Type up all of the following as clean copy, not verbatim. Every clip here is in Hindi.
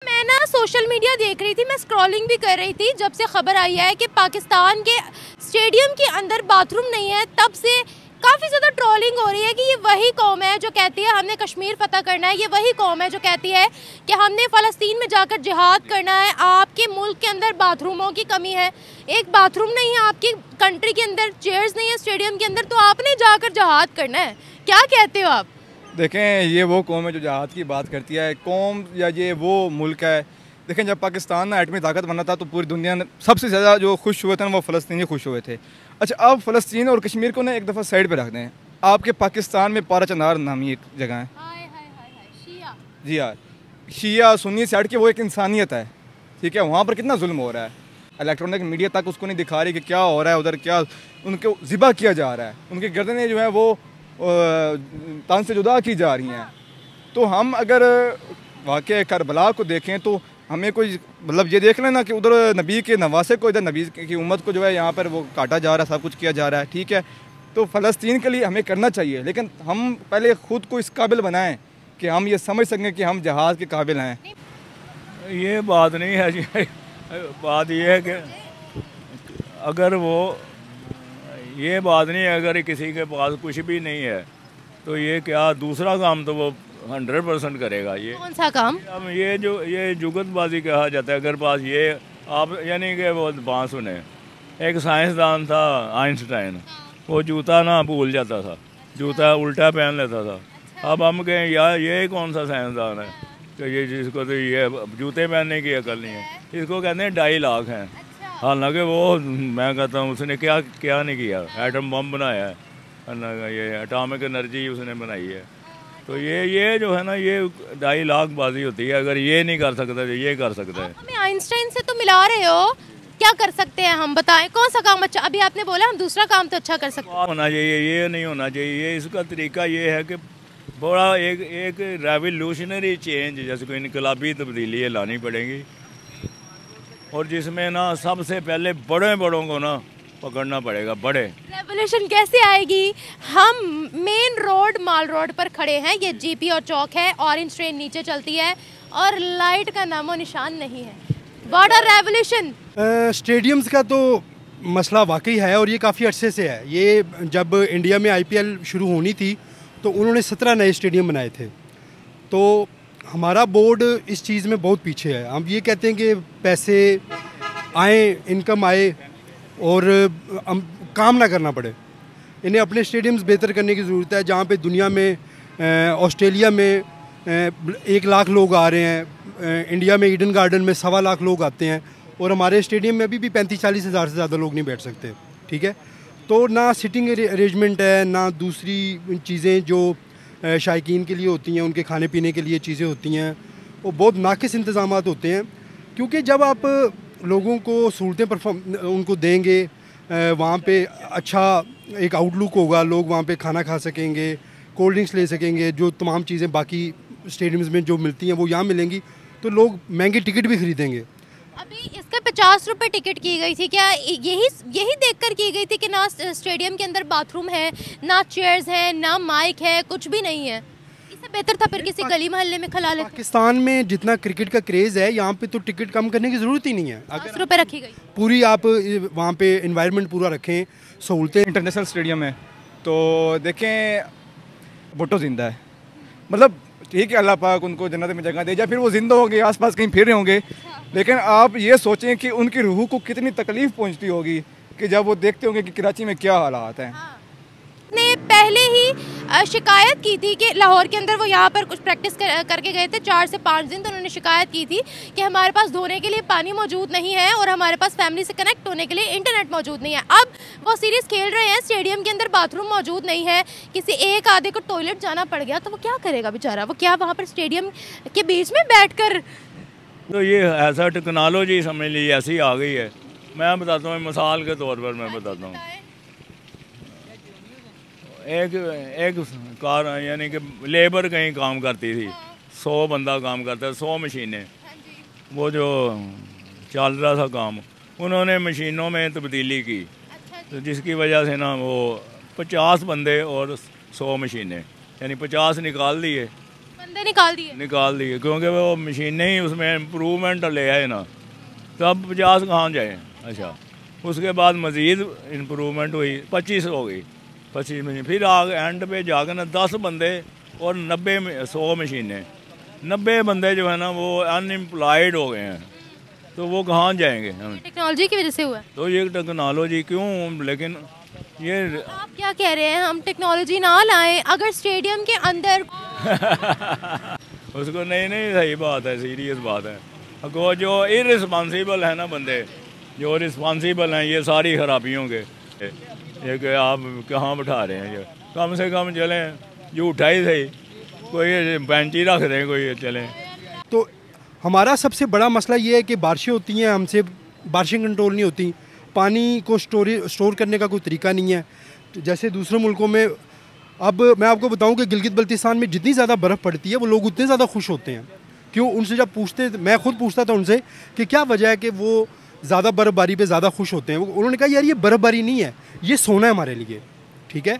मैं ना सोशल मीडिया देख रही थी, मैं स्क्रॉलिंग भी कर रही थी जब से खबर आई है कि पाकिस्तान के स्टेडियम के अंदर बाथरूम नहीं है, तब से काफ़ी ज़्यादा ट्रोलिंग हो रही है कि ये वही कौम है जो कहती है हमने कश्मीर फतह करना है, ये वही कौम है जो कहती है कि हमने फ़लस्तीन में जाकर जिहाद करना है। आपके मुल्क के अंदर बाथरूमों की कमी है, एक बाथरूम नहीं है आपकी कंट्री के अंदर, चेयर्स नहीं है स्टेडियम के अंदर, तो आपने जाकर जिहाद करना है। क्या कहते हो आप? देखें, ये वो कौम है जो जहाद की बात करती है, कौम या ये वो मुल्क है। देखें, जब पाकिस्तान ना एटमी ताकत बना था तो पूरी दुनिया ने सबसे ज़्यादा जो खुश हुए थे ना वो फ़लस्तीनी खुश हुए थे। अच्छा, अब फ़लस्तीन और कश्मीर को ना एक दफ़ा साइड पे रख दें। आपके पाकिस्तान में पारा चनार नामी एक जगह है, शिया। जी हाँ, शिया सुन्नी साइड की वो एक इंसानियत है, ठीक है। वहाँ पर कितना जुल्म हो रहा है, इलेक्ट्रॉनिक मीडिया तक उसको नहीं दिखा रही कि क्या हो रहा है उधर, क्या उनको ज़िबा किया जा रहा है, उनकी गर्दनें जो है वो तन से जुदा की जा रही हैं। तो हम अगर वाक़या करबला को देखें तो हमें कोई मतलब ये देख लेना कि उधर नबी के नवासे को, इधर नबी की उम्मत को जो है यहाँ पर वो काटा जा रहा है, सब कुछ किया जा रहा है, ठीक है। तो फ़लस्तीन के लिए हमें करना चाहिए, लेकिन हम पहले ख़ुद को इस काबिल बनाएं कि हम ये समझ सकें कि हम जहाज़ के काबिल हैं। ये बात नहीं है जी। बात ये है कि अगर वो ये बात नहीं है, अगर किसी के पास कुछ भी नहीं है तो ये क्या दूसरा काम तो वो 100% करेगा। ये कौन सा काम? अब ये जुगतबाजी कहा जाता है। अगर पास ये आप यानी कि वो बात सुने, एक साइंसदान था आइंस्टाइन, वो जूता ना भूल जाता था, जूता उल्टा पहन लेता था। अब हम कहें यार ये कौन सा साइंसदान है तो ये जिसको तो ये जूते पहनने की अकल नहीं है, इसको कहते हैं 2.5 लाख हैं। हालांकि वो मैं कहता हूँ उसने क्या क्या नहीं किया, एटम बम बनाया है, ये एटॉमिक एनर्जी उसने बनाई है। तो ये जो है ना ये 2.5 लाख बाजी होती है। अगर ये नहीं कर सकता तो ये कर सकता है। हमें आइंस्टाइन से तो मिला रहे हो, क्या कर सकते हैं हम बताएं, कौन सा काम अच्छा? अभी आपने बोला हम दूसरा काम तो अच्छा कर सकते हैं। होना चाहिए, ये नहीं होना चाहिए। ये इसका तरीका ये है कि बड़ा एक रेवोल्यूशनरी चेंज, जैसे कोई इनकलाबी तब्दीली लानी पड़ेगी, और जिसमें ना सबसे पहले बड़ों को ना पकड़ना पड़ेगा। बड़े रेवोल्यूशन कैसे आएगी? हम मेन रोड माल रोड पर खड़े हैं, ये जीपी और चौक है, ऑरेंज ट्रेन नीचे चलती है और लाइट का नामो निशान नहीं है। Border revolution. स्टेडियम्स का तो मसला वाकई है और ये काफ़ी अरसे से है। ये जब इंडिया में आईपीएल शुरू होनी थी तो उन्होंने 17 नए स्टेडियम बनाए थे। तो हमारा बोर्ड इस चीज़ में बहुत पीछे है। हम ये कहते हैं कि पैसे आए, इनकम आए और हम काम ना करना पड़े। इन्हें अपने स्टेडियम्स बेहतर करने की ज़रूरत है। जहाँ पे दुनिया में ऑस्ट्रेलिया में 1 लाख लोग आ रहे हैं, इंडिया में ईडन गार्डन में 1.25 लाख लोग आते हैं, और हमारे स्टेडियम में अभी भी 35-40 हज़ार से ज़्यादा लोग नहीं बैठ सकते, ठीक है। तो ना सिटिंग अरेंजमेंट है, ना दूसरी चीज़ें जो शायकीन के लिए होती हैं, उनके खाने पीने के लिए चीज़ें होती हैं, वो बहुत नाक़िस इंतज़ामात होते हैं। क्योंकि जब आप लोगों को सहूलतें उनको देंगे, वहाँ पे अच्छा एक आउटलुक होगा, लोग वहाँ पे खाना खा सकेंगे, कोल्ड ड्रिंक्स ले सकेंगे, जो तमाम चीज़ें बाकी स्टेडियम्स में जो मिलती हैं वो यहाँ मिलेंगी, तो लोग महंगे टिकट भी ख़रीदेंगे। अभी इसका 50 रुपये टिकट की गई थी, क्या यही देखकर की गई थी कि ना स्टेडियम के अंदर बाथरूम है, ना चेयर्स हैं, ना माइक है, कुछ भी नहीं है? इससे बेहतर था फिर किसी गली मोहल्ले में खिला लेते। पाकिस्तान में जितना क्रिकेट का क्रेज़ है, यहाँ पे तो टिकट कम करने की ज़रूरत ही नहीं है। 50 रुपये रखी गई पूरी आप वहाँ पे इन्वायरमेंट पूरा रखें, सहूलतें। इंटरनेशनल स्टेडियम है तो देखें भुट्टो ज़िंदा है, मतलब ठीक है, अल्लाह पाक उनको जन्नत में जगह दे जाए, फिर वो जिंदा होंगे, आसपास कहीं फिर रहे होंगे। लेकिन आप ये सोचें कि उनकी रूह को कितनी तकलीफ़ पहुंचती होगी कि जब वो देखते होंगे कि कराची में क्या हालात हैं। ने पहले ही शिकायत की थी कि लाहौर के अंदर वो यहाँ पर कुछ प्रैक्टिस करके गए थे 4 से 5 दिन, तो उन्होंने शिकायत की थी कि हमारे पास धोने के लिए पानी मौजूद नहीं है और हमारे पास फैमिली से कनेक्ट होने के लिए इंटरनेट मौजूद नहीं है। अब वो सीरीज़ खेल रहे हैं, स्टेडियम के अंदर बाथरूम मौजूद नहीं है, किसी एक आधे को टॉयलेट जाना पड़ गया तो वो क्या करेगा बेचारा? वो क्या वहाँ पर स्टेडियम के बीच में बैठ कर? तो ये ऐसा टेक्नोलॉजी समझ लीजिए ऐसी आ गई है। मैं बताता हूँ, मिसाल के तौर पर मैं बताता हूँ, एक कार यानी कि लेबर कहीं काम करती थी, 100 बंदा काम करता है, 100 मशीनें, वो जो चल रहा था काम, उन्होंने मशीनों में तब्दीली की, तो जिसकी वजह से ना वो 50 बंदे और 100 मशीनें, यानी 50 निकाल दिए बंदे निकाल दिए। निकाल दिए, क्योंकि वो मशीनें ही उसमें इम्प्रूवमेंट ले आए ना, तो अब 50 कहाँ जाए। अच्छा, उसके बाद मज़ीद इम्प्रूवमेंट हुई, 25 हो गई, 25 मशीन, फिर आगे एंड पे जाकर ना 10 बंदे और 100 मशीनें, 90 बंदे जो है ना वो अनएम्प्लॉयड हो गए हैं, तो वो कहाँ जाएंगे। टेक्नोलॉजी की वजह से हुआ है। तो ये टेक्नोलॉजी क्यों, लेकिन ये आप क्या कह रहे हैं, हम टेक्नोलॉजी ना लाएं अगर स्टेडियम के अंदर उसको नहीं सही बात है, सीरियस बात है। को जो इररिस्पॉन्सिबल है ना बंदे, जो रिस्पॉन्सिबल हैं, ये सारी खराबियों के, ये कि आप कहाँ बैठा रहे हैं, ये कम से कम चलें, झूठा ही सही, कोई बेंच ही रख दें, कोई चलें। तो हमारा सबसे बड़ा मसला ये है कि बारिशें होती हैं, हमसे बारिशें कंट्रोल नहीं होती, पानी को स्टोर करने का कोई तरीका नहीं है। तो जैसे दूसरे मुल्कों में, अब मैं आपको बताऊं कि गिलगित बल्तिस्तान में जितनी ज़्यादा बर्फ़ पड़ती है वो लोग उतने ज़्यादा खुश होते हैं। क्यों, उनसे जब पूछते, मैं खुद पूछता था उनसे कि क्या वजह है कि वो ज़्यादा बर्फ़बारी पे ज़्यादा खुश होते हैं। उन्होंने कहा यार ये बर्फ़बारी नहीं है, ये सोना है हमारे लिए। ठीक है,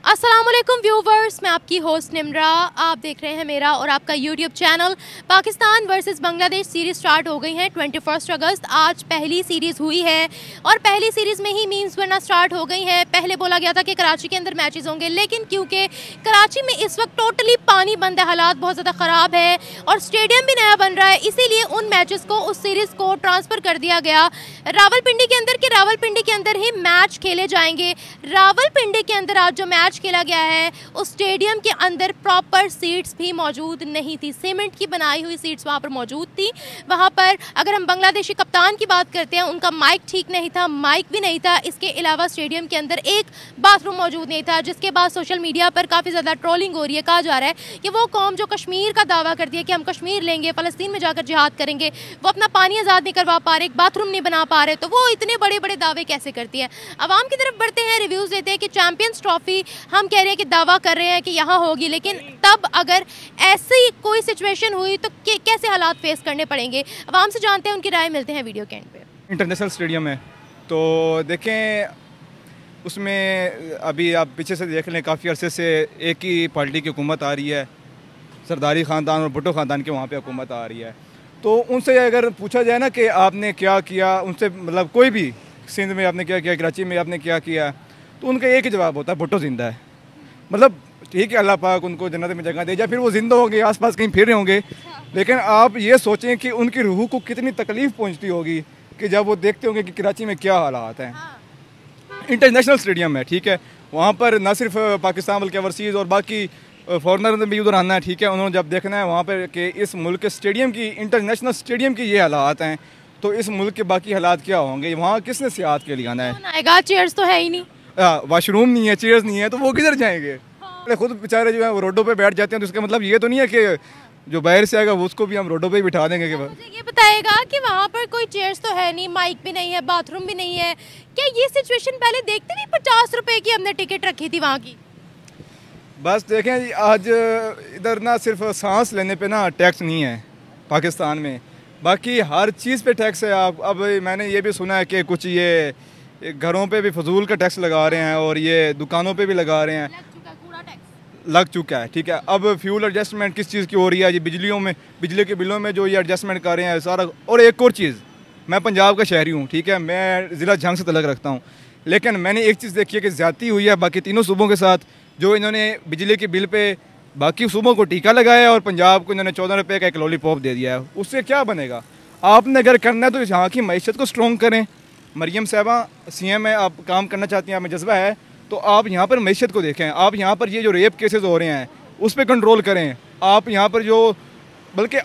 अस्सलाम वालेकुम व्यूवर्स, मैं आपकी होस्ट निम्रा, आप देख रहे हैं मेरा और आपका YouTube channel. Pakistan versus Bangladesh series start हो गई है 21 अगस्त, आज पहली सीरीज़ हुई है और पहली सीरीज़ में ही मीम्स बनना स्टार्ट हो गई हैं। पहले बोला गया था कि कराची के अंदर मैचेस होंगे, लेकिन क्योंकि कराची में इस वक्त टोटली पानी बंद है, हालात बहुत ज़्यादा ख़राब है और स्टेडियम भी नया बन रहा है, इसीलिए उन मैचेस को, उस सीरीज़ को ट्रांसफ़र कर दिया गया रावलपिंडी के अंदर, कि रावलपिंडी के अंदर ही मैच खेले जाएंगे। रावलपिंडी के अंदर आज जो मैच खेला गया है उस स्टेडियम के अंदर प्रॉपर सीट्स भी मौजूद नहीं थी, सीमेंट की बनाई हुई सीट्स वहाँ पर मौजूद थी। वहाँ पर अगर हम बांग्लादेशी कप्तान की बात करते हैं, उनका माइक ठीक नहीं था, माइक भी नहीं था, इसके अलावा स्टेडियम के अंदर एक बाथरूम मौजूद नहीं था, जिसके बाद सोशल मीडिया पर काफ़ी ज़्यादा ट्रोलिंग हो रही है। कहा जा रहा है कि वो कौम जो कश्मीर का दावा करती है कि हम कश्मीर लेंगे, फ़लस्तीन में जाकर जिहाद करेंगे, वो अपना पानी आज़ाद नहीं करवा पा रहे, एक बाथरूम नहीं बना पा रहे, तो वो इतने बड़े बड़े दावे कैसे करती है। आवाम की तरफ बढ़ते हैं, रिव्यूज़ देते हैं कि चैम्पियंस ट्रॉफी हम कह रहे हैं कि दावा कर रहे हैं कि यहाँ होगी, लेकिन तब अगर ऐसी कोई सिचुएशन हुई तो कैसे हालात फेस करने पड़ेंगे। आवाम से जानते हैं, उनकी राय मिलते हैं वीडियो के एंड पे। इंटरनेशनल स्टेडियम है, तो देखें उसमें अभी आप पीछे से देख लें, काफ़ी अरसे से एक ही पार्टी की हुकूमत आ रही है, सरदारी ख़ानदान और भुट्टो ख़ानदान के वहाँ पे हुकूमत आ रही है। तो उनसे अगर पूछा जाए ना कि आपने क्या किया, उनसे मतलब कोई भी सिंध में आपने क्या किया, कराची में आपने क्या किया, तो उनका एक ही जवाब होता है, भुट्टो ज़िंदा है। मतलब ठीक है, अल्लाह पाक उनको जन्नत में जगह दे, या फिर वो जिंदा होंगे, आसपास कहीं फिर रहे होंगे, लेकिन आप ये सोचें कि उनकी रूह को कितनी तकलीफ़ पहुंचती होगी कि जब वो देखते होंगे कि कराची में क्या हालात हैं। इंटरनेशनल स्टेडियम है, ठीक है, वहाँ पर न सिर्फ पाकिस्तान बल्कि ओवरसीज़ और बाकी फॉरनर ने भी उधर आना है, ठीक है, उन्होंने जब देखना है वहाँ पर कि इस मुल्क के स्टेडियम की, इंटरनेशनल स्टेडियम की ये हालात हैं, तो इस मुल्क के बाकी हालात क्या होंगे, वहाँ किसने सियाहत के लिए आना है। चेयर्स तो है ही नहीं, वाशरूम नहीं है, चेयर्स नहीं है, तो वो किधर जाएंगे। खुद बेचारे जो है वो रोडों पे बैठ जाते हैं, तो इसका मतलब ये तो नहीं है कि जो बाहर से आएगा वो उसको भी हम रोडों पे ही बिठा देंगे। कि मुझे ये बताएगा कि वहाँ पर कोई चेयर्स तो है नहीं, माइक भी नहीं है, बाथरूम भी नहीं है, क्या ये सिचुएशन पहले देखते नहीं? 50 रुपए की हमने टिकट रखी थी वहाँ की। बस देखें, आज इधर ना सिर्फ सांस लेने पे ना टैक्स नहीं है पाकिस्तान में, बाकी हर चीज़ पे टैक्स है। आप अब मैंने ये भी सुना है कि कुछ ये घरों पे भी फजूल का टैक्स लगा रहे हैं और ये दुकानों पे भी लगा रहे हैं, लग चुका है, ठीक है। अब फ्यूल एडजस्टमेंट किस चीज़ की हो रही है, ये बिजली के बिलों में जो ये एडजस्टमेंट कर रहे हैं सारा। और एक और चीज़, मैं पंजाब का शहरी हूँ, ठीक है, मैं ज़िला झंग से तलक रखता हूँ, लेकिन मैंने एक चीज़ देखी है कि ज़्यादती हुई है बाकी तीनों सूबों के साथ। जो इन्होंने बिजली के बिल पे बाकी सूबों को टीका लगाया और पंजाब को इन्होंने 14 रुपये का एक लॉलीपॉप दे दिया है, उससे क्या बनेगा। आपने अगर करना है तो यहाँ की मैशत को स्ट्रॉन्ग करें। मरियम साहबा CM है, आप काम करना चाहती हैं, आप में जज्बा है, तो आप यहाँ पर मैशत को देखें। आप यहाँ पर ये जो रेप केसेस हो रहे हैं उस पर कंट्रोल करें। आप यहाँ पर जो बल्कि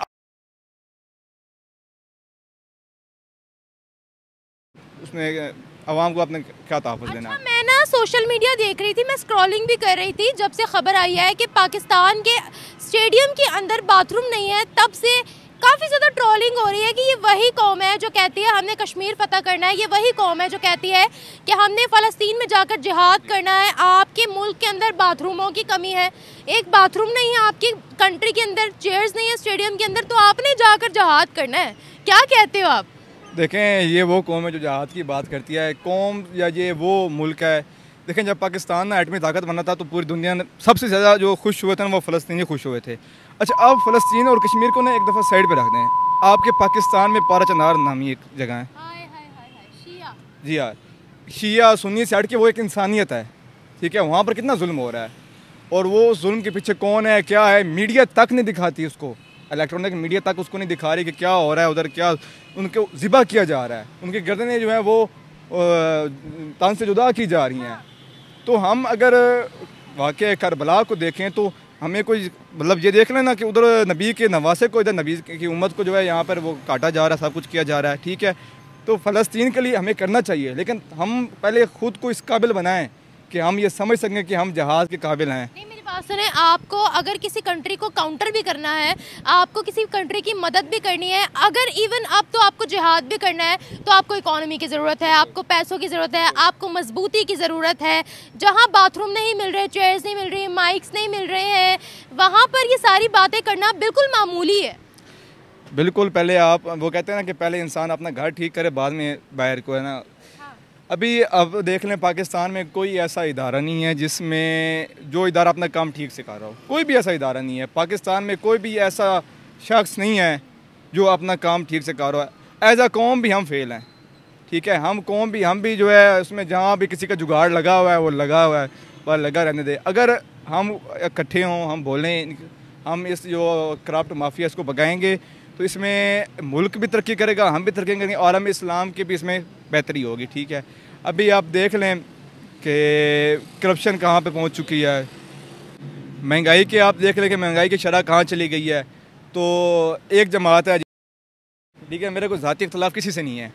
उसमें आवाम को आपने क्या तहफ़्फ़ुज़ देना है। मैं ना सोशल मीडिया देख रही थी, मैं स्क्रॉलिंग भी कर रही थी, जब से खबर आई है कि पाकिस्तान के स्टेडियम के अंदर बाथरूम नहीं है, तब से काफ़ी ज़्यादा ट्रोलिंग हो रही है कि ये वही कौम है जो कहती है हमने कश्मीर फतह करना है, ये वही कौम है जो कहती है कि हमने फ़लस्तीन में जाकर जिहाद करना है। आपके मुल्क के अंदर बाथरूमों की कमी है, एक बाथरूम नहीं है आपकी कंट्री के अंदर, चेयर्स नहीं है स्टेडियम के अंदर, तो आपने जाकर जिहाद करना है। क्या कहते हो आप? देखें, ये वो कौम है जो जहाद की बात करती है, कौम या ये वो मुल्क है। देखें, जब पाकिस्तान ना एटमी ताकत बना था तो पूरी दुनिया ने सबसे ज़्यादा जो खुश हुए थे ना वो फ़लस्तीनी खुश हुए थे। अच्छा, अब फ़लस्तीन और कश्मीर को ना एक दफ़ा साइड पे रख दें। आपके पाकिस्तान में पारा चनार नामी एक जगह है। शिया। जी हाँ, शिया सुन्नी साइड की वो एक इंसानियत है, ठीक है। वहाँ पर कितना जुल्म हो रहा है और वो जुल्म के पीछे कौन है, क्या है, मीडिया तक नहीं दिखाती उसको। इलेक्ट्रॉनिक मीडिया तक उसको नहीं दिखा रही कि क्या हो रहा है उधर, क्या उनको ज़िबा किया जा रहा है, उनकी गर्दनें जो है वो तन से जुदा की जा रही हैं। तो हम अगर वाक़या करबला को देखें तो हमें कोई मतलब ये देख लेना कि उधर नबी के नवासे को, इधर नबी की उम्मत को जो है यहाँ पर वो काटा जा रहा है, सब कुछ किया जा रहा है, ठीक है। तो फ़लस्तीन के लिए हमें करना चाहिए, लेकिन हम पहले ख़ुद को इस काबिल बनाएं कि हम ये समझ सकें कि हम जहाज़ के काबिल हैं। नहीं, मेरी बात सुने, आपको अगर किसी कंट्री को काउंटर भी करना है, आपको किसी कंट्री की मदद भी करनी है, अगर इवन अब तो आपको जिहाद भी करना है, तो आपको इकोनॉमी की ज़रूरत है, आपको पैसों की ज़रूरत है, आपको मजबूती की ज़रूरत है। जहाँ बाथरूम नहीं मिल रहे, चेयर्स नहीं मिल रही, माइक्स नहीं मिल रहे हैं, वहाँ पर ये सारी बातें करना बिल्कुल मामूली है। बिल्कुल, पहले आप वो कहते हैं ना कि पहले इंसान अपना घर ठीक करे, बाद में बाहर को, है ना। अभी अब देख लें, पाकिस्तान में कोई ऐसा इदारा नहीं है जिसमें जो इदारा अपना काम ठीक से कर रहा हो। कोई भी ऐसा इदारा नहीं है पाकिस्तान में, कोई भी ऐसा शख्स नहीं है जो अपना काम ठीक से कर रहा है। एज आ कौम भी हम फेल हैं, ठीक है। हम भी जो है उसमें जहाँ भी किसी का जुगाड़ लगा हुआ है वो लगा हुआ है, पर लगा रहने दे। अगर हम इकट्ठे हों, हम बोलें, हम इस जो क्राफ्ट माफिया इसको भगाएंगे तो इसमें मुल्क भी तरक्की करेगा, हम भी तरक्की करेंगे, आलम इस्लाम की भी इसमें बेहतरी होगी, ठीक है। अभी आप देख लें कि करप्शन कहाँ पे पहुँच चुकी है, महंगाई के आप देख लें कि महंगाई की शरह कहाँ चली गई है। तो एक जमात है, ठीक है, मेरे को ज़ाती इख्तलाफ किसी से नहीं है,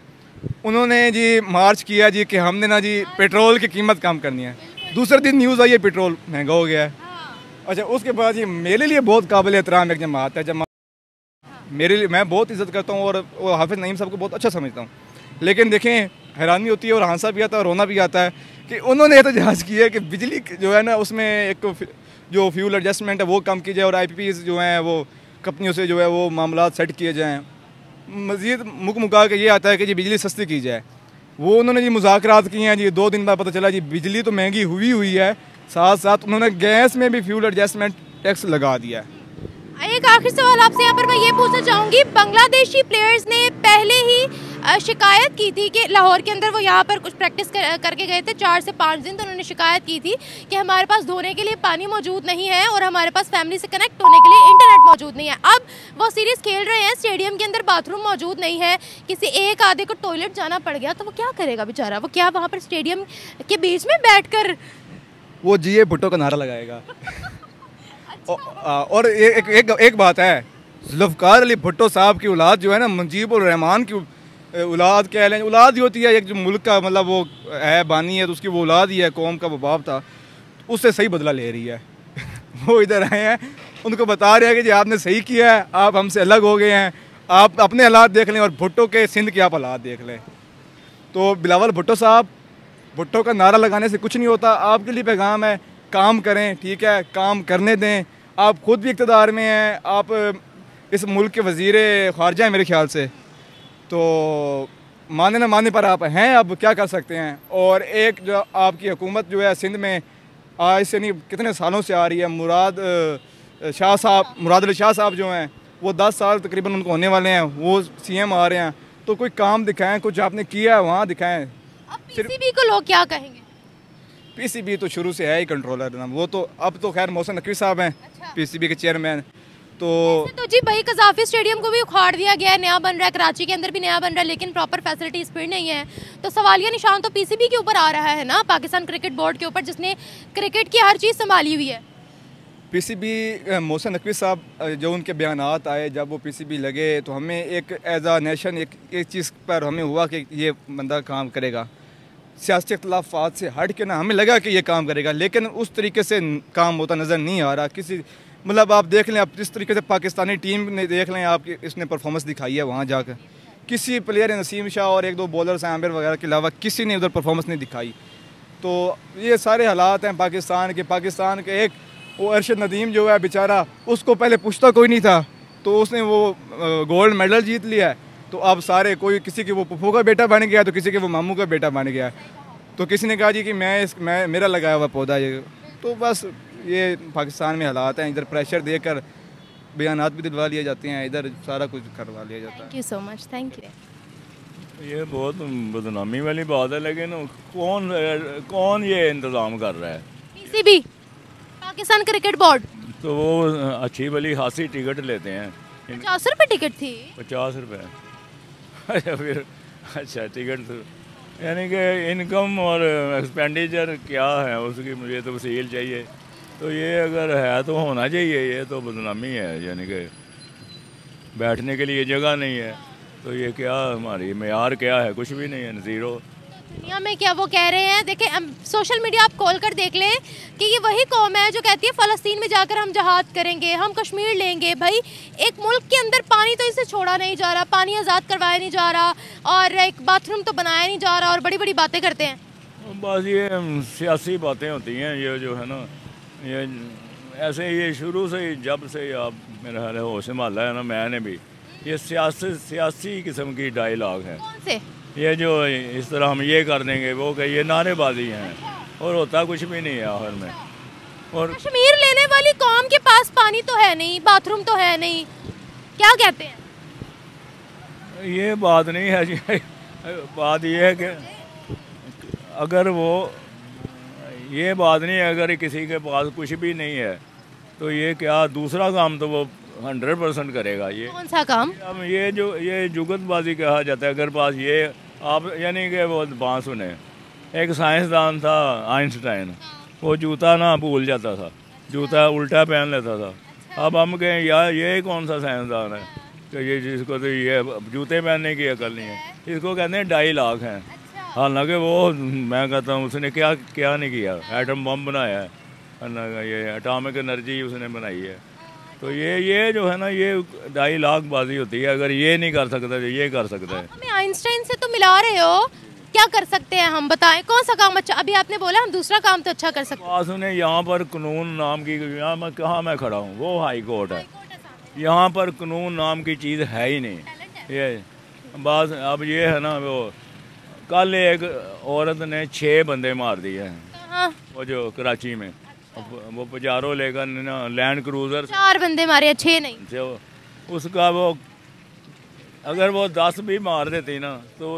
उन्होंने जी मार्च किया जी कि हमने ना जी पेट्रोल की कीमत कम करनी है। दूसरे दिन न्यूज़ आई है पेट्रोल महंगा हो गया है। अच्छा, उसके बाद ये मेरे लिए बहुत काबिल एहतराम एक जमात है, मेरे लिए, मैं बहुत इज़्ज़त करता हूँ और हाफिज़ नईम साहब को बहुत अच्छा समझता हूँ। लेकिन देखें, हैरानी होती है और हंसा भी आता है और रोना भी आता है कि उन्होंने एहतजाज किया है कि बिजली जो है ना उसमें एक जो फ्यूल एडजस्टमेंट है वो कम की जाए और IPPs जो हैं वो कंपनियों से जो है वो मामला सेट किए जाएँ। मज़ीद मुका के ये आता है कि जी बिजली सस्ती की जाए। वो उन्होंने जी मुज़ाकरात किए हैं जी, 2 दिन बाद पता चला जी बिजली तो महंगी हुई है, साथ साथ उन्होंने गैस में भी फ्यूल एडजस्टमेंट टैक्स लगा दिया है। एक आखिरी सवाल आपसे यहाँ पर मैं ये पूछना चाहूँगी, बांग्लादेशी प्लेयर्स ने पहले ही शिकायत की थी कि लाहौर के अंदर वो यहाँ पर कुछ प्रैक्टिस करके गए थे 4 से 5 दिन, तो उन्होंने शिकायत की थी कि हमारे पास धोने के लिए पानी मौजूद नहीं है और हमारे पास फैमिली से कनेक्ट होने के लिए इंटरनेट मौजूद नहीं है। अब वो सीरीज़ खेल रहे हैं, स्टेडियम के अंदर बाथरूम मौजूद नहीं है, किसी एक आधे को टॉयलेट जाना पड़ गया तो वो क्या करेगा बेचारा? वो क्या वहाँ पर स्टेडियम के बीच में बैठ कर वो GA भुट्टो का नारा लगाएगा। और एक बात है, जुल्फ़िकार अली भुट्टो साहब की औलाद जो है ना, मुजीब उर रहमान की औलाद कह लें, औलाद ही होती है एक जो मुल्क का, मतलब वो है बानी है तो उसकी वो औलाद ही है, कौम का वो बाप था, तो उससे सही बदला ले रही है। वो इधर आए हैं, उनको बता रहे हैं कि जी आपने सही किया है, आप हमसे अलग हो गए हैं, आप अपने हालात देख लें और भुट्टो के सिंध के आप हालात देख लें। तो बिलावल भुट्टो साहब, भुट्टो का नारा लगाने से कुछ नहीं होता। आपके लिए पैगाम है, काम करें, ठीक है, काम करने दें। आप खुद भी इक़्तिदार में हैं, आप इस मुल्क के वज़ीर ख़ारजा हैं मेरे ख्याल से, तो माने ना माने पर आप हैं, अब क्या कर सकते हैं। और एक जो आपकी हुकूमत जो है सिंध में आज से नहीं कितने सालों से आ रही है, मुराद अली शाह साहब जो हैं वो 10 साल तकरीबन उनको होने वाले हैं, वो CM आ रहे हैं, तो कोई काम दिखाएं, कुछ आपने किया है वहाँ दिखाएं। अब PCB को लोग क्या कहेंगे? PCB तो शुरू से है ही कंट्रोलर ना, वो तो अब तो खैर मोहसिन नकवी साहब हैं। अच्छा। PCB के चेयरमैन। तो जी भाई कज़ाफ़ी स्टेडियम को भी उखाड़ दिया गया है, नया बन रहा है, कराची के अंदर भी नया बन रहा है, लेकिन प्रॉपर फैसिलिटीज़ फिर नहीं है। तो सवालिया निशान तो PCB के ऊपर आ रहा है ना, पाकिस्तान क्रिकेट बोर्ड के ऊपर, जिसने क्रिकेट की हर चीज़ संभाली हुई है। PCB मोहसिन नकवी साहब जो उनके बयानात आए, जब वो PCB लगे तो हमें एक एज आ नेशन एक चीज़ पर हमें हुआ कि ये बंदा काम करेगा, सियासी इख्तलाफात से हट के ना, हमें लगा कि ये काम करेगा, लेकिन उस तरीके से काम होता नज़र नहीं आ रहा। किसी मतलब आप देख लें, आप जिस तरीके से पाकिस्तानी टीम ने देख लें, आपकी इसने परफॉर्मेंस दिखाई है वहाँ जाकर, किसी प्लेयर नसीम शाह और 1-2 बॉलर्स आमिर वगैरह के अलावा किसी ने उधर परफॉर्मेंस नहीं दिखाई। तो ये सारे हालात हैं पाकिस्तान के। एक वो अरशद नदीम जो है बेचारा, उसको पहले पूछता कोई नहीं था, तो उसने वो गोल्ड मेडल जीत लिया है, तो अब सारे कोई किसी के वो पप्पू का बेटा बन गया, तो किसी के वो मामू का बेटा बन गया, तो किसी ने कहा जी कि मैं मेरा लगाया हुआ पौधा ये। तो बस ये पाकिस्तान में हालात हैं, इधर प्रेशर देकर बयानात भी दिलवा लिए जाते हैं, इधर सारा कुछ करवा लिया जाता है। Thank you so much, thank you. ये बहुत बदनामी वाली बात है, लेकिन कौन ये इंतज़ाम कर रहा है? PCB, Pakistan cricket board. तो वो अच्छी भली खासी टिकट लेते हैं। 50 रुपये टिकट थी। 50 रुपये। अच्छा फिर अच्छा टिकट तो यानी कि इनकम और एक्सपेंडिचर क्या है उसकी मुझे तफसील चाहिए। तो ये अगर है तो होना चाहिए, ये तो बदनामी है, यानी कि बैठने के लिए जगह नहीं है। तो ये क्या हमारी मेयार क्या है? कुछ भी नहीं है, ज़ीरो। दुनिया में क्या वो कह रहे हैं, देखें सोशल मीडिया आप खोल कर देख लें कि ये वही कौम है जो कहती है फ़लस्तीन में जाकर हम जहाद करेंगे, हम कश्मीर लेंगे। भाई एक मुल्क के अंदर पानी तो इसे छोड़ा नहीं जा रहा, पानी आज़ाद करवाया नहीं जा रहा, और एक बाथरूम तो बनाया नहीं जा रहा, और बड़ी बड़ी बातें करते हैं। बस ये सियासी बातें होती हैं, ये जो है ना, ये ऐसे ये शुरू से ही, जब से आप मेरा ख्याल है होश संभाला है ना मैंने भी, ये सियासी किस्म की डायलॉग है। कौन से? ये जो इस तरह हम ये कर देंगे वो कि ये नारेबाजी हैं, और होता कुछ भी नहीं है आखिर में। और कश्मीर लेने वाली कौम के पास पानी तो है नहीं, बाथरूम तो है नहीं, क्या कहते हैं? ये बात नहीं है जी। बात ये है कि अगर वो, ये बात नहीं है, अगर किसी के पास कुछ भी नहीं है तो ये क्या दूसरा काम तो वो 100% करेगा। ये कौन सा काम? अब ये जुगतबाजी कहा जाता है। अगर पास ये आप यानी कि वो बात सुने, एक साइंसदान था आइंस्टाइन, वो जूता ना भूल जाता था, जूता उल्टा पहन लेता था। अब हम कहें यार ये कौन सा साइंसदान है कि ये जिसको तो ये जूते पहनने की अकल नहीं है, इसको कहते हैं 2.5 लाख हैं। हालांकि वो मैं कहता हूँ उसने क्या क्या नहीं किया, एटम बम बनाया है, ये एटॉमिक एनर्जी उसने बनाई है। तो ये जो है ना, ये 2.5 लाख बाजी होती है। अगर ये नहीं कर सकता तो ये कर सकता है। हमें आइंस्टाइन से तो मिला रहे हो, क्या कर सकते हैं हम बताएं, कौन सा काम अच्छा? अभी आपने बोला हम दूसरा काम तो अच्छा कर सकते हैं। बात सुने, यहाँ पर कानून नाम की, यहाँ मैं कहाँ मैं खड़ा हूँ, वो हाई कोर्ट है। यहाँ पर कानून नाम की चीज़ है ही नहीं। ये बात अब ये है ना, वो कल एक औरत ने 6 बंदे मार दिए हैं, वो जो कराची में, वो पजारो लेकर ना लैंड क्रूजर, 4 बंदे मारे, 6 नहीं। जो उसका वो अगर वो 10 भी मार देती ना तो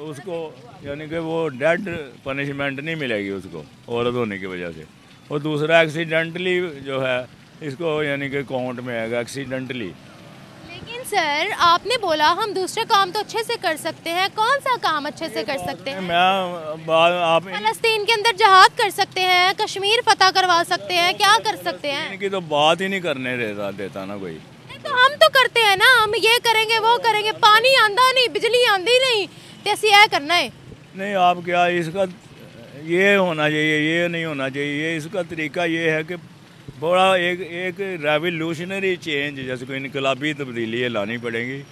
उसको यानी कि वो डेड पनिशमेंट नहीं मिलेगी उसको, औरत होने की वजह से। और दूसरा एक्सीडेंटली जो है इसको यानी कि काउंट में आएगा एक्सीडेंटली। लेकिन सर आपने बोला हम दूसरे काम तो अच्छे से कर सकते हैं, कौन सा काम अच्छे से कर सकते हैं? आप फलस्तीन के अंदर जहाद कर सकते हैं, कश्मीर फतह करवा सकते हैं, क्या कर सकते हैं? इनकी तो बात ही नहीं करने देता ना कोई। तो हम तो करते हैं ना, हम ये करेंगे वो करेंगे, पानी आंदा नहीं, बिजली आंदी नहीं, तो ऐसे यह करना है। नहीं आप क्या, इसका ये होना चाहिए, ये नहीं होना चाहिए। इसका तरीका ये है कि बड़ा एक रेवोल्यूशनरी चेंज, जैसे कोई इनकलाबी तब्दीली लानी पड़ेगी,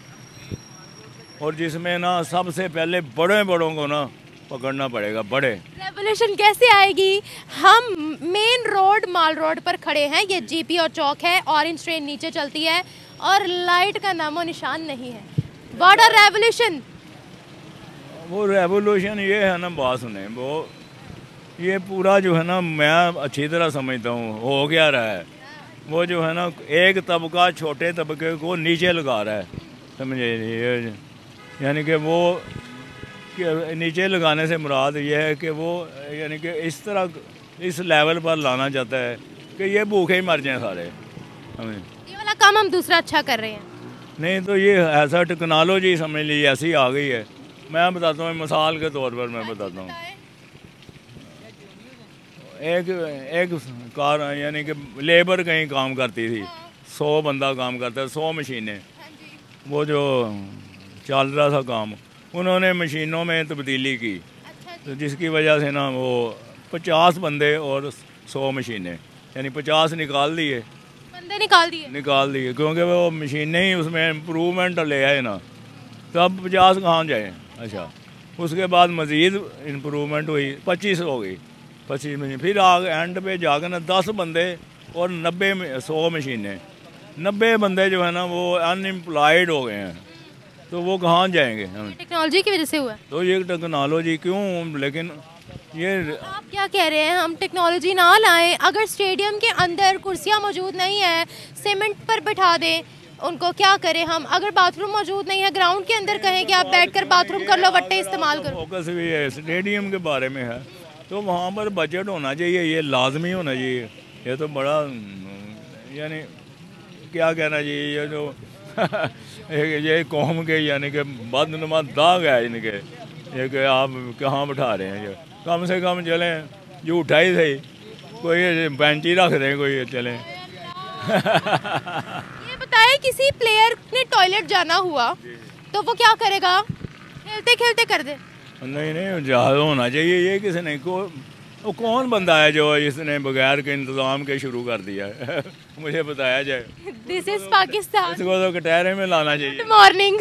और जिसमें ना सबसे पहले बड़ों को ना पकड़ना पड़ेगा। बड़े रेवोल्यूशन कैसे आएगी? हम मेन रोड माल रोड पर खड़े हैं, ये जीपी और चौक है, ऑरेंज ट्रेन नीचे चलती है और लाइट का नामो निशान नहीं है। What a revolution! वो रेवोल्यूशन ये है ना, बात सुने, वो ये पूरा जो है ना, मैं अच्छी तरह समझता हूँ हो क्या रहा है। वो जो है ना, एक तबका छोटे तबके को नीचे लगा रहा है, समझे? ये यानी कि वो नीचे लगाने से मुराद ये है कि वो यानी कि इस तरह इस लेवल पर लाना चाहता है कि ये भूखे ही मर जाएं सारे। ये वाला काम हम दूसरा अच्छा कर रहे हैं। नहीं तो ये ऐसा टेक्नोलॉजी समझ लीजिए ऐसी आ गई है। मैं बताता हूँ, मिसाल के तौर पर मैं बताता हूँ, एक कार यानी कि लेबर कहीं काम करती थी, 100 बंदा काम करता है, 100 मशीनें, वो जो चल रहा था काम, उन्होंने मशीनों में तब्दीली की, तो जिसकी वजह से ना वो 50 बंदे और 100 मशीनें, यानी 50 निकाल दिए, बंदे निकाल दिए क्योंकि वो मशीनें ही उसमें इम्प्रूवमेंट ले आए ना, तो अब 50 कहाँ जाए। अच्छा, उसके बाद मज़ीद इम्प्रूवमेंट हुई, 25 हो गई, 25 मशीन, फिर आगे एंड पे जाकर ना 10 बंदे और 100 मशीनें, 90 बंदे जो है ना वो अनएम्प्लॉयड हो गए हैं। तो वो कहाँ जाएंगे? टेक्नोलॉजी की वजह से हुआ। तो ये टेक्नोलॉजी क्यों, लेकिन ये आप क्या कह रहे हैं, हम टेक्नोलॉजी ना लाएं? अगर स्टेडियम के अंदर कुर्सियां मौजूद नहीं है, सीमेंट पर बैठा दें उनको, क्या करें हम? अगर बाथरूम मौजूद नहीं है, ग्राउंड के अंदर कहें कि आप बैठकर बाथरूम कर लो, वट्टे इस्तेमाल करो। फोकस भी है स्टेडियम के बारे में है, तो वहाँ पर बजट होना चाहिए, ये लाजमी होना चाहिए। ये तो बड़ा यानी क्या कहना चाहिए, ये जो ये कौम के यानी कि बदनुमा दाग है इनके, ये कि आप कहाँ बैठा रहे हैं। ये कम से कम चलें, झूठा ही सही, कोई बेंच ही रख दें, कोई चलें। ये बताएं, किसी प्लेयर ने टॉयलेट जाना हुआ तो वो क्या करेगा? खेलते खेलते कर दे? नहीं नहीं, जहाज होना चाहिए। ये किसी ने वो कौन बंदा है जो इसने बगैर के इंतज़ाम के शुरू कर दिया है? मुझे बताया जाए। This is Pakistan. इसको तो कटहरे में लाना चाहिए। Good morning.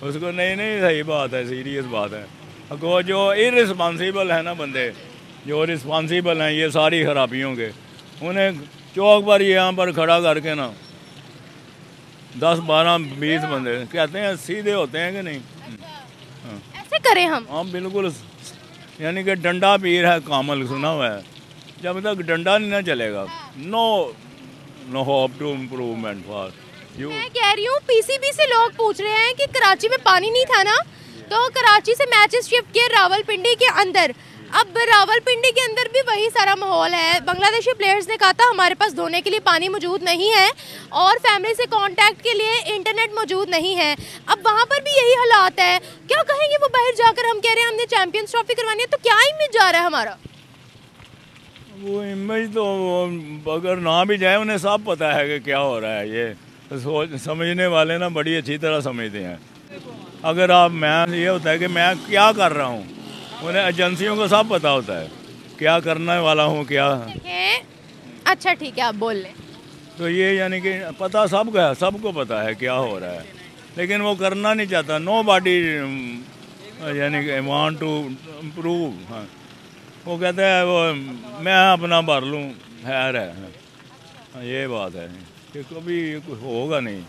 उसको नहीं नहीं, सही बात है, सीरियस बात है। को जो इररिस्पॉन्सिबल है ना बंदे, जो रिस्पॉन्सिबल हैं ये सारी खराबियों के, उन्हें चौक पर यहाँ पर खड़ा करके ना 10, 12, 20 बंदे कहते हैं सीधे होते हैं कि नहीं? ऐसे करें हम? हाँ बिल्कुल, यानी कि डंडा पीर है कामल, सुना हुआ है। जब तक डंडा नहीं ना चलेगा, no hope to improvement for you. मैं कह रही हूँ, पीसीबी से लोग पूछ रहे हैं कि कराची में पानी नहीं था ना, तो कराची से मैचेस शिफ्ट किए रावलपिंडी के अंदर। अब रावलपिंडी के अंदर भी वही सारा माहौल है। बांग्लादेशी प्लेयर्स ने कहा था हमारे पास धोने के लिए पानी मौजूद नहीं है और फैमिली से कांटेक्ट के लिए इंटरनेट मौजूद नहीं है। अब वहाँ पर भी यही हालात है। क्या कहेंगे वो बाहर जाकर? हम कह रहे हैं हमने चैंपियंस ट्रॉफी करवानी है, तो क्या इमेज जा रहा है हमारा? वो इमेज तो अगर ना भी जाए, उन्हें सब पता है कि क्या हो रहा है। ये सोच समझने वाले ना बड़ी अच्छी तरह समझते हैं। अगर आप ये होता है कि मैं क्या कर रहा हूँ, उन्हें एजेंसियों को सब पता होता है क्या करने वाला हूँ क्या। अच्छा ठीक है, आप बोल लें। तो ये यानी कि पता सबको है, सबको पता है क्या हो रहा है, लेकिन वो करना नहीं चाहता। नो बॉडी यानी कि वांट टू इम्प्रूव। हाँ, वो कहते हैं वो मैं अपना भर लूँ, खैर है। हाँ, ये बात है कि कभी होगा नहीं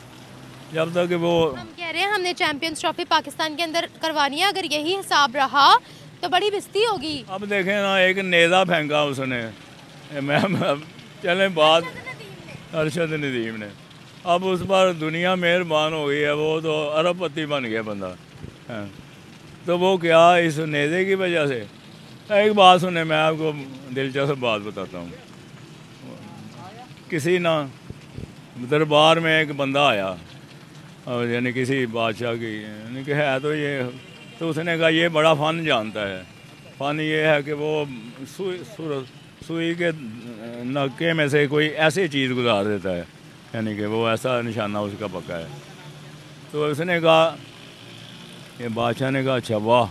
जब तक वो। हम कह रहे हैं हमने चैंपियंस ट्रॉफी पाकिस्तान के अंदर करवानी है, अगर यही हिसाब रहा तो बड़ी बेइज्जती होगी। अब देखें ना, एक नेज़ा फेंका उसने, मैं चले बात अरशद नदीम ने, अब उस पर दुनिया मेहरबान हो गई है, वो तो अरबपति बन गया बंदा है। तो वो क्या इस नेज़े की वजह से? एक बात सुने, मैं आपको दिलचस्प बात बताता हूँ। किसी ना दरबार में एक बंदा आया, और यानी किसी बादशाह की, यानी कि है तो ये, तो उसने कहा ये बड़ा फ़न जानता है। फ़न ये है कि वो सुई के नक्के में से कोई ऐसी चीज़ गुजार देता है, यानी कि वो ऐसा निशाना उसका पक्का है। तो उसने कहा, ये बादशाह ने कहा अच्छा वाह,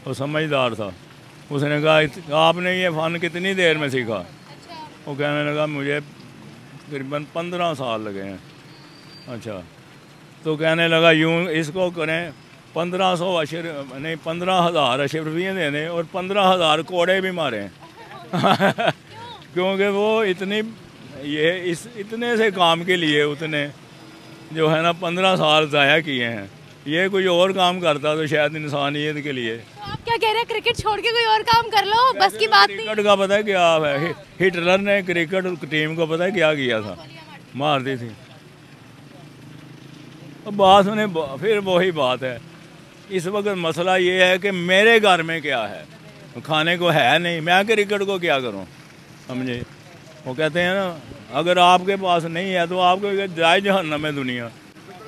वो समझदार था। उसने कहा आपने ये फ़न कितनी देर में सीखा? वो कहने लगा मुझे तकरीबन 15 साल लगे हैं। अच्छा, तो कहने लगा यूँ इसको करें 1500 नहीं 15,000 अशरफियाँ देने और 15,000 कोड़े भी मारे क्योंकि वो इतने से काम के लिए उतने जो है ना 15 साल ज़ाया किए हैं। ये कोई और काम करता तो शायद इंसानियत के लिए। तो आप क्या कह रहे हैं, क्रिकेट छोड़ के कोई और काम कर लो, बस की बात नहीं? क्रिकेट का पता है क्या है, हिटलर ने क्रिकेट टीम को पता है क्या किया था? मार दी थी। अब बात सुने, फिर वही बात है। इस वक्त मसला ये है कि मेरे घर में क्या है, खाने को है नहीं, मैं क्रिकेट को क्या करूं? समझे? वो कहते हैं ना, अगर आपके पास नहीं है तो आपको जाए जहन्नम में दुनिया।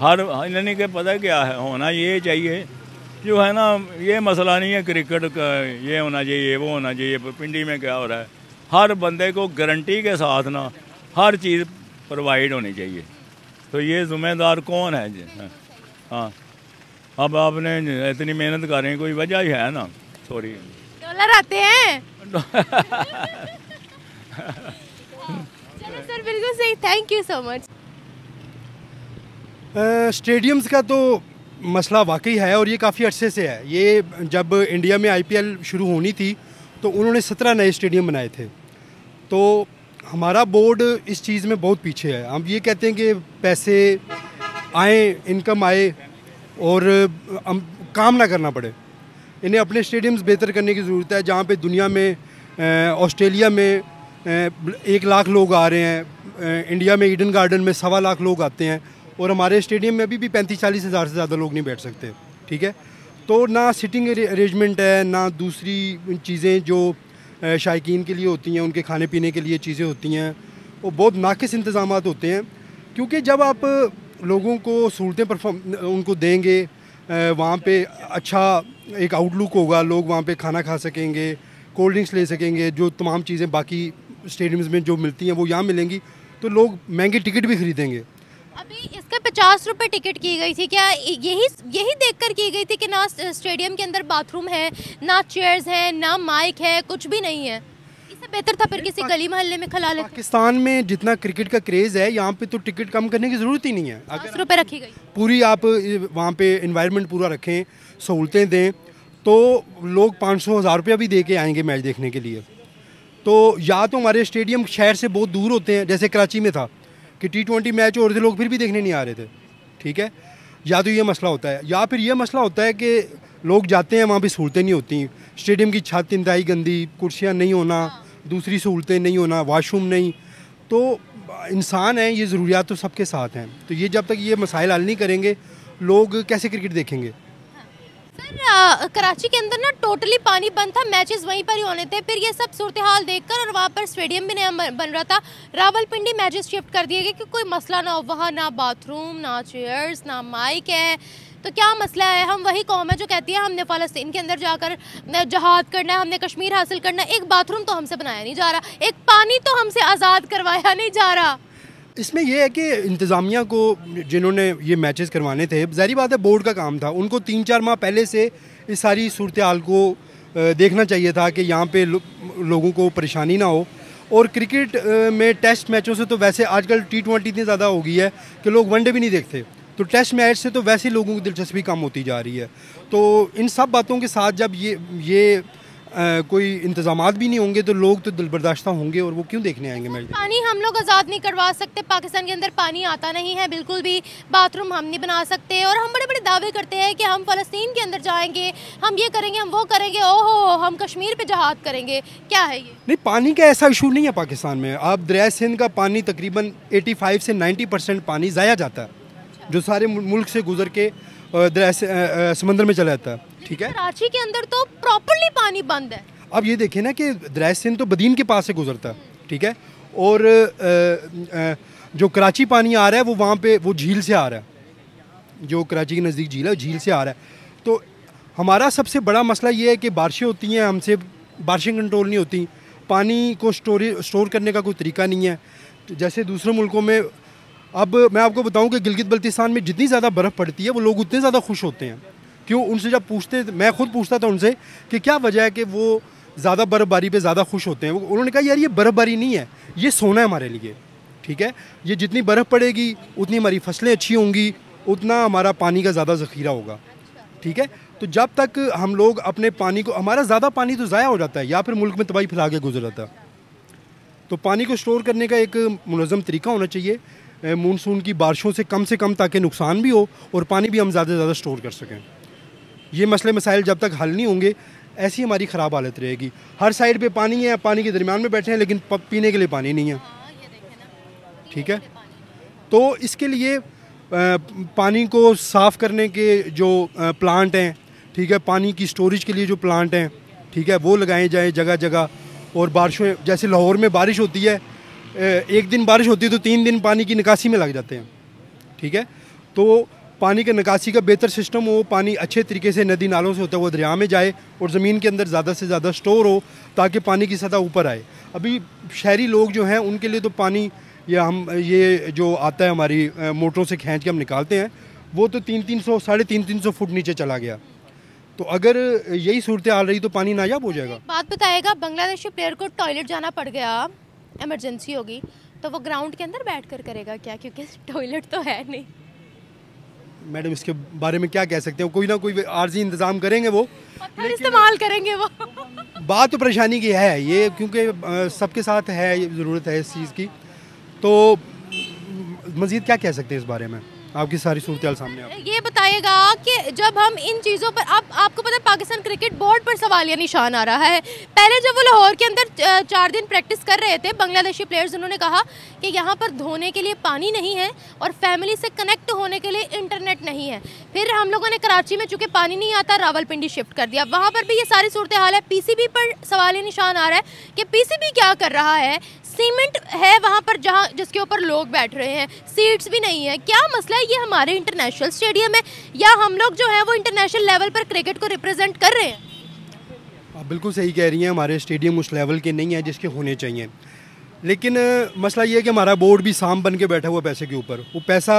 हर यानी कि पता है क्या है, होना ये चाहिए जो है ना, ये मसला नहीं है क्रिकेट का ये होना चाहिए वो होना चाहिए। पिंडी में क्या हो रहा है, हर बंदे को गारंटी के साथ ना हर चीज़ प्रोवाइड होनी चाहिए। तो ये ज़िम्मेदार कौन है जी? हाँ, अब आपने इतनी मेहनत कर रहे हैं, कोई वजह ही है ना। सॉरी, डॉलर आते हैं। चलो सर, बिल्कुल सही, thank you so much. Stadiums का तो मसला वाकई है और ये काफ़ी अरसे से है। ये जब इंडिया में आईपीएल शुरू होनी थी तो उन्होंने 17 नए स्टेडियम बनाए थे। तो हमारा बोर्ड इस चीज़ में बहुत पीछे है। हम ये कहते हैं कि पैसे आए, इनकम आए और काम ना करना पड़े। इन्हें अपने स्टेडियम्स बेहतर करने की ज़रूरत है। जहाँ पे दुनिया में ऑस्ट्रेलिया में 1 लाख लोग आ रहे हैं, इंडिया में ईडन गार्डन में 1.25 लाख लोग आते हैं, और हमारे स्टेडियम में अभी भी 35-40 हज़ार से ज़्यादा लोग नहीं बैठ सकते। ठीक है, तो ना सिटिंग अरेंजमेंट है, ना दूसरी चीज़ें जो शायकीन के लिए होती हैं, उनके खाने पीने के लिए चीज़ें होती हैं, वो बहुत नाकिस इंतज़ामात होते हैं। क्योंकि जब आप लोगों को सहूलतें उनको देंगे, वहाँ पे अच्छा एक आउटलुक होगा, लोग वहाँ पे खाना खा सकेंगे, कोल्ड ड्रिंक्स ले सकेंगे, जो तमाम चीज़ें बाकी स्टेडियम्स में जो मिलती हैं वो यहाँ मिलेंगी, तो लोग महंगे टिकट भी खरीदेंगे। अभी इसका 50 रुपये टिकट की गई थी, क्या यही देखकर की गई थी कि ना स्टेडियम के अंदर बाथरूम है, ना चेयर्स हैं, ना माइक है, कुछ भी नहीं है? इससे बेहतर था फिर किसी गली मोहल्ले में खिला लेते। पाकिस्तान में जितना क्रिकेट का क्रेज़ है, यहाँ पे तो टिकट कम करने की ज़रूरत ही नहीं है। 50 रुपये रखी गई, पूरी आप वहाँ पे इन्वायरमेंट पूरा रखें, सहूलतें दें, तो लोग 500-1000 रुपया भी दे के आएंगे मैच देखने के लिए। तो या तो हमारे स्टेडियम शहर से बहुत दूर होते हैं, जैसे कराची में था कि T20 मैच हो रहे थे, लोग फिर भी देखने नहीं आ रहे थे। ठीक है, या तो ये मसला होता है, या फिर ये मसला होता है कि लोग जाते हैं, वहाँ पे सहूलतें नहीं होती, स्टेडियम की छत इंतहाई गंदी, कुर्सियाँ नहीं होना, दूसरी सहूलतें नहीं होना, वाशरूम नहीं। तो इंसान है, ये ज़रूरियात तो सबके साथ हैं, तो ये जब तक ये मसाइल हल नहीं करेंगे, लोग कैसे क्रिकेट देखेंगे? सर कराची के अंदर ना टोटली पानी बंद था, मैचेस वहीं पर ही होने थे, फिर ये सब सूरत हाल देखकर और वहाँ पर स्टेडियम भी नहीं बन रहा था, रावलपिंडी मैचेस शिफ्ट कर दिए गए कि कोई मसला ना हो, वहाँ ना बाथरूम, ना चेयर्स, ना माइक है। तो क्या मसला है? हम वही कौम है जो कहती है हमने फ़लस्तीन के अंदर जाकर जहाद करना है, हमने कश्मीर हासिल करना है। एक बाथरूम तो हमसे बनाया नहीं जा रहा, एक पानी तो हमसे आज़ाद करवाया नहीं जा रहा। इसमें यह है कि इंतज़ामिया को, जिन्होंने ये मैचेस करवाने थे, ज़ाहिर बात है बोर्ड का काम था, उनको 3-4 माह पहले से इस सारी सूरत हाल को देखना चाहिए था कि यहाँ पे लोगों को परेशानी ना हो। और क्रिकेट में टेस्ट मैचों से तो वैसे आजकल T20 इतनी ज़्यादा हो गई है कि लोग वनडे भी नहीं देखते, तो टेस्ट मैच से तो वैसे ही लोगों की दिलचस्पी कम होती जा रही है। तो इन सब बातों के साथ जब ये कोई इंतजामात भी नहीं होंगे, तो लोग तो दिलबर्दाश्ता होंगे, और वो क्यों देखने आएंगे मैच? पानी हम लोग आज़ाद नहीं करवा सकते, पाकिस्तान के अंदर पानी आता नहीं है बिल्कुल भी, बाथरूम हम नहीं बना सकते, और हम बड़े बड़े दावे करते हैं कि हम फ़लस्तीन के अंदर जाएंगे, हम ये करेंगे, हम वो करेंगे, ओहो हम कश्मीर पे जहाद करेंगे। क्या है ये? नहीं, पानी का ऐसा इशू नहीं है पाकिस्तान में। आप दरिया सिंध का पानी तकरीबन 85 से 90% पानी ज़ाया जाता है, जो सारे मुल्क से गुजर के समंदर में चला जाता है। ठीक है, कराची के अंदर तो प्रॉपर्ली पानी बंद है। अब ये देखें ना कि दरिया सिंध तो बदीन के पास से गुजरता है, ठीक है, और जो कराची पानी आ रहा है वो वहाँ पे वो झील से आ रहा है, जो कराची के नज़दीक झील है, झील से आ रहा है। तो हमारा सबसे बड़ा मसला ये है कि बारिशें होती हैं, हमसे बारिशें कंट्रोल नहीं होती, पानी को स्टोर करने का कोई तरीका नहीं है। तो जैसे दूसरे मुल्कों में, अब मैं आपको बताऊं कि गिलगित बल्तिस्तान में जितनी ज़्यादा बर्फ़ पड़ती है, वो लोग उतने ज़्यादा खुश होते हैं। क्यों? उनसे जब पूछते, मैं खुद पूछता था उनसे कि क्या वजह है कि वो ज़्यादा बर्फ़बारी पे ज़्यादा खुश होते हैं। उन्होंने कहा यार ये बर्फ़बारी नहीं है, ये सोना है हमारे लिए। ठीक है, ये जितनी बर्फ़ पड़ेगी उतनी हमारी फसलें अच्छी होंगी, उतना हमारा पानी का ज़्यादा ज़ख़ीरा होगा। ठीक है, तो जब तक हम लोग अपने पानी को, हमारा ज़्यादा पानी तो ज़ाया हो जाता है या फिर मुल्क में तबाही फैला के गुजर जाता है। तो पानी को स्टोर करने का एक मुनज़्ज़म तरीका होना चाहिए, मानसून की बारिशों से कम, ताकि नुकसान भी हो और पानी भी हम ज़्यादा से ज़्यादा स्टोर कर सकें। ये मसले मसाइल जब तक हल नहीं होंगे, ऐसी हमारी ख़राब हालत रहेगी। हर साइड पे पानी है, पानी के दरमियान में बैठे हैं, लेकिन पीने के लिए पानी नहीं है। ठीक है, तो इसके लिए पानी को साफ़ करने के जो प्लांट हैं, ठीक है, पानी की स्टोरेज के लिए जो प्लांट हैं, ठीक है, वो लगाए जाएँ जगह जगह। और बारिशों, जैसे लाहौर में बारिश होती है, एक दिन बारिश होती है तो 3 दिन पानी की निकासी में लग जाते हैं। ठीक है, तो पानी के निकासी का बेहतर सिस्टम हो, पानी अच्छे तरीके से नदी नालों से होता है वो दरिया में जाए और ज़मीन के अंदर ज़्यादा से ज़्यादा स्टोर हो, ताकि पानी की सतह ऊपर आए। अभी शहरी लोग जो हैं उनके लिए तो पानी, या हम ये जो आता है हमारी मोटरों से खींच के हम निकालते हैं, वो तो 300-300, 350 फुट नीचे चला गया। तो अगर यही सूरत हाल रही तो पानी नायाब हो जाएगा। बात बताएगा, बांग्लादेशी प्लेयर को टॉयलेट जाना पड़ गया, इमरजेंसी होगी, तो वो ग्राउंड के अंदर बैठकर करेगा क्या? क्योंकि टॉयलेट तो है नहीं। मैडम, इसके बारे में क्या कह सकते हैं? कोई ना कोई आर्जी इंतज़ाम करेंगे, वो इस्तेमाल करेंगे वो। बात तो परेशानी की है ये, क्योंकि सबके साथ है, ये ज़रूरत है इस चीज़ की। तो मज़ीद क्या कह सकते हैं इस बारे में? आपकी सारी सूरत सामने आप ये बताइएगा कि जब हम इन चीज़ों पर आपको पता है पाकिस्तान क्रिकेट बोर्ड पर सवालिया निशान आ रहा है। पहले जब वो लाहौर के अंदर 4 दिन प्रैक्टिस कर रहे थे बांग्लादेशी प्लेयर्स, उन्होंने कहा कि यहाँ पर धोने के लिए पानी नहीं है और फैमिली से कनेक्ट होने के लिए इंटरनेट नहीं है। फिर हम लोगों ने कराची में चूँकि पानी नहीं आता रावलपिंडी शिफ्ट कर दिया, वहाँ पर भी ये सारी सूरत हाल है। पीसीबी पर सवालिया निशान आ रहा है कि पीसीबी क्या कर रहा है। सीमेंट है वहाँ पर जहाँ जिसके ऊपर लोग बैठ रहे हैं, सीट्स भी नहीं है। क्या मसला है? ये हमारे इंटरनेशनल स्टेडियम है या हम लोग जो है वो इंटरनेशनल लेवल पर क्रिकेट को रिप्रेजेंट कर रहे हैं? आप बिल्कुल सही कह रही हैं, हमारे स्टेडियम उस लेवल के नहीं हैं जिसके होने चाहिए। लेकिन मसला ये है कि हमारा बोर्ड भी सांप बन के बैठा हुआ पैसे के ऊपर, वो पैसा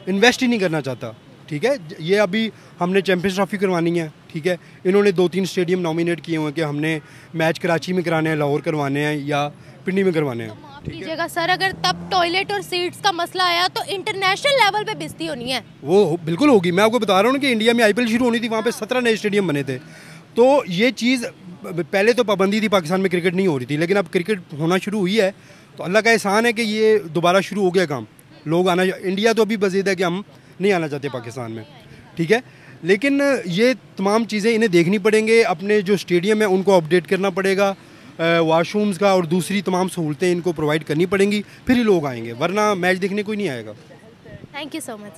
इन्वेस्ट ही नहीं करना चाहता। ठीक है, ये अभी हमने चैम्पियंस ट्रॉफी करवानी है, ठीक है, इन्होंने 2-3 स्टेडियम नॉमिनेट किए हुए हैं कि हमने मैच कराची में कराने हैं, लाहौर करवाने हैं या पिंडी में करवाने हैं। लीजिएगा सर, अगर तब टॉयलेट और सीट्स का मसला आया तो इंटरनेशनल लेवल पे बेइज्जती होनी है। वो बिल्कुल होगी। मैं आपको बता रहा हूँ कि इंडिया में आईपीएल शुरू होनी थी, वहाँ पे 17 नए स्टेडियम बने थे। तो ये चीज़ पहले तो पाबंदी थी, पाकिस्तान में क्रिकेट नहीं हो रही थी, लेकिन अब क्रिकेट होना शुरू हुई है तो अल्लाह का एहसान है कि ये दोबारा शुरू हो गया काम। लोग आना, इंडिया तो अभी बजीद है कि हम नहीं आना चाहते पाकिस्तान में, ठीक है, लेकिन ये तमाम चीज़ें इन्हें देखनी पड़ेंगे। अपने जो स्टेडियम है उनको अपडेट करना पड़ेगा, वाशरूम्स का और दूसरी तमाम सहूलतें इनको प्रोवाइड करनी पड़ेंगी, फिर ही लोग आएंगे, वरना मैच देखने कोई नहीं आएगा। Thank you so much.